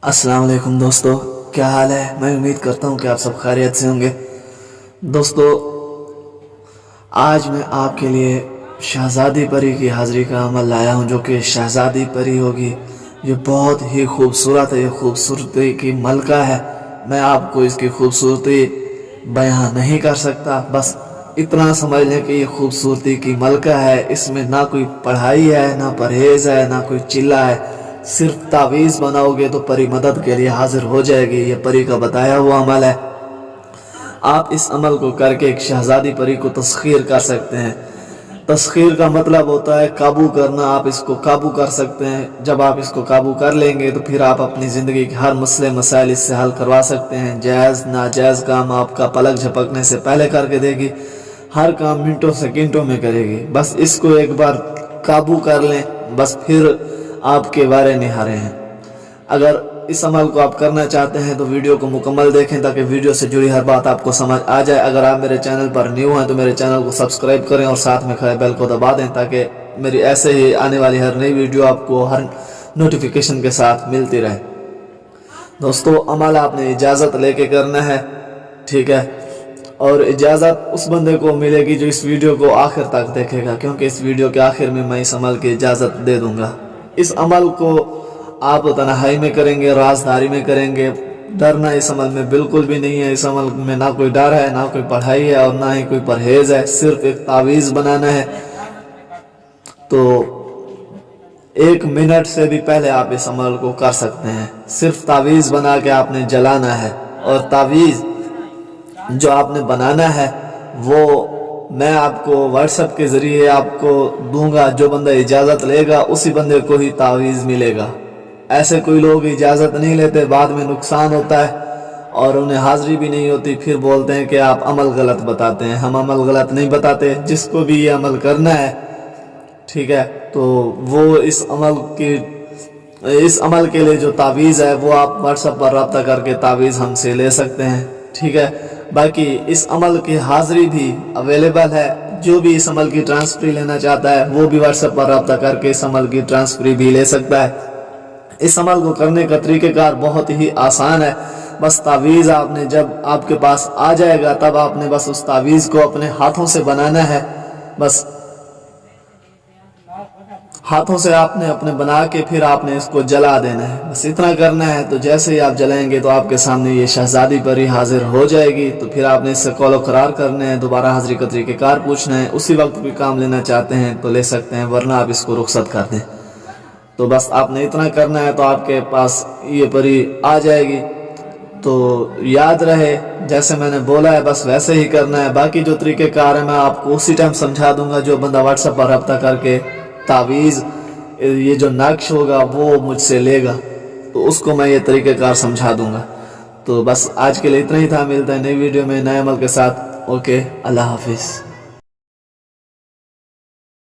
अस्सलाम वालेकुम दोस्तों, क्या हाल है। मैं उम्मीद करता हूँ कि आप सब खैरियत से होंगे। दोस्तों, आज मैं आपके लिए शहज़ादी परी की हाज़िरी का अमल लाया हूँ, जो कि शहज़ादी परी होगी। ये बहुत ही खूबसूरत है, ये खूबसूरती की मलका है। मैं आपको इसकी खूबसूरती बयां नहीं कर सकता, बस इतना समझ लें कि ये खूबसूरती की मलका है। इसमें ना कोई पढ़ाई है, ना परहेज़ है, ना कोई चिल्ला है। सिर्फ तावीज़ बनाओगे तो परी मदद के लिए हाजिर हो जाएगी। ये परी का बताया हुआ अमल है। आप इस अमल को करके एक शहज़ादी परी को तस्खीर कर सकते हैं। तस्खीर का मतलब होता है काबू करना। आप इसको काबू कर सकते हैं। जब आप इसको काबू कर लेंगे तो फिर आप अपनी ज़िंदगी के हर मसले मसाइल इससे हल करवा सकते हैं। जायज़ नाजायज़ काम आपका पलक झपकने से पहले करके देगी। हर काम मिनटों सेकंडों में करेगी। बस इसको एक बार काबू कर लें, बस फिर आपके वारे निहारे हैं। अगर इस अमल को आप करना चाहते हैं तो वीडियो को मुकम्मल देखें, ताकि वीडियो से जुड़ी हर बात आपको समझ आ जाए। अगर आप मेरे चैनल पर न्यू हैं तो मेरे चैनल को सब्सक्राइब करें और साथ में खड़े बेल को दबा दें, ताकि मेरी ऐसे ही आने वाली हर नई वीडियो आपको हर नोटिफिकेशन के साथ मिलती रहे। दोस्तों, अमल आपने इजाज़त लेके करना है, ठीक है। और इजाज़त उस बंदे को मिलेगी जो इस वीडियो को आखिर तक देखेगा, क्योंकि इस वीडियो के आखिर में मैं इस अमल की इजाज़त दे दूँगा। इस अमल को आप तन्हाई में करेंगे, राजदारी में करेंगे। डरना इस अमल में बिल्कुल भी नहीं है। इस अमल में ना कोई डर है, ना कोई पढ़ाई है और ना ही कोई परहेज़ है। सिर्फ एक तावीज़ बनाना है। तो 1 मिनट से भी पहले आप इस अमल को कर सकते हैं। सिर्फ तावीज़ बना के आपने जलाना है, और तावीज़ जो आपने बनाना है वो मैं आपको व्हाट्सएप के ज़रिए आपको दूंगा। जो बंदा इजाज़त लेगा उसी बंदे को ही तावीज़ मिलेगा। ऐसे कोई लोग इजाज़त नहीं लेते, बाद में नुकसान होता है और उन्हें हाज़िरी भी नहीं होती। फिर बोलते हैं कि आप अमल गलत बताते हैं। हम अमल गलत नहीं बताते। जिसको भी ये अमल करना है, ठीक है, तो वो इस अमल के लिए जो तावीज़ है वो आप व्हाट्सएप पर रब्ता करके तावीज़ हमसे ले सकते हैं, ठीक है। बाकी इस अमल की हाज़िरी भी अवेलेबल है। जो भी इस अमल की ट्रांसफरी लेना चाहता है वो भी व्हाट्सएप पर रब्ता करके इस अमल की ट्रांसफरी भी ले सकता है। इस अमल को करने का तरीक़ेकार बहुत ही आसान है। बस तावीज़ आपने जब आपके पास आ जाएगा तब आपने बस उस तावीज़ को अपने हाथों से बनाना है। बस हाथों से आपने अपने बना के फिर आपने इसको जला देना है। बस इतना करना है। तो जैसे ही आप जलाएंगे तो आपके सामने ये शहज़ादी परी हाजिर हो जाएगी। तो फिर आपने इससे कौलो करार करना है, दोबारा हाज़िरी का तरीक़ेकार पूछना है। उसी वक्त भी काम लेना चाहते हैं तो ले सकते हैं, वरना आप इसको रुखसत कर दें। तो बस आपने इतना करना है तो आपके पास ये परी आ जाएगी। तो याद रहे, जैसे मैंने बोला है बस वैसे ही करना है। बाकी जो तरीक़ेकार है मैं आपको उसी टाइम समझा दूंगा। जो बंदा व्हाट्सएप पर रब्ता करके तावीज़ ये जो नक्श होगा वो मुझसे लेगा, तो उसको मैं ये तरीक़ेकार समझा दूंगा। तो बस आज के लिए इतना ही था। मिलता है नई वीडियो में नए अमल के साथ। ओके, अल्लाह हाफिज़।